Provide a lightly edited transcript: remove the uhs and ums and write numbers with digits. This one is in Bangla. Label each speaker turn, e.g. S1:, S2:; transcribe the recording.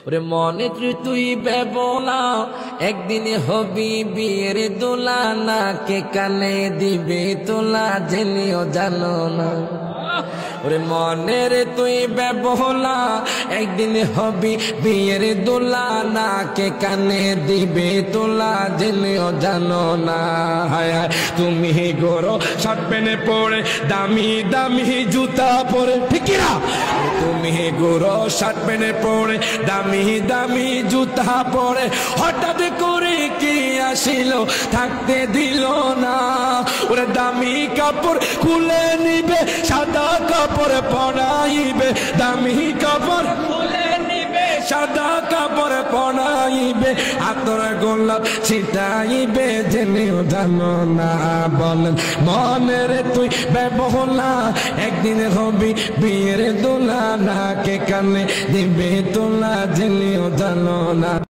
S1: ওরে মনে তুই বেবলা একদিন হবি বিয়ের দোলা না কে কানে দিবে তোলা জেনেও জানো না ওরে মনের তুই বেবলা একদিন হবি বিয়ের দোলা না কে কানে দিবে তোলা জেনেও জানো না হায় হায় তুমি গোরো শার্ট প্যান্ট পরে দামি দামি জুতা পরে ঠিক না তুমি গোরো শার্ট প্যান্ট পরে দামি দামি জুতা পরে হঠাৎ করে কি আসিল থাকতে দিল না ওরে দামি কাপড় খুলে নিবে সাদা কাপড় পরাইবে দামি কাপড় খুলে নিবে সাদা কাপড় পরাইবে আতর গোলাপ ছিটাইবে জেনেও জানো না বলেন মনের তুই বেবলা একদিন হবি বিয়ের দোলা না কে কানে দিবে তোলা জেনেও জানো না।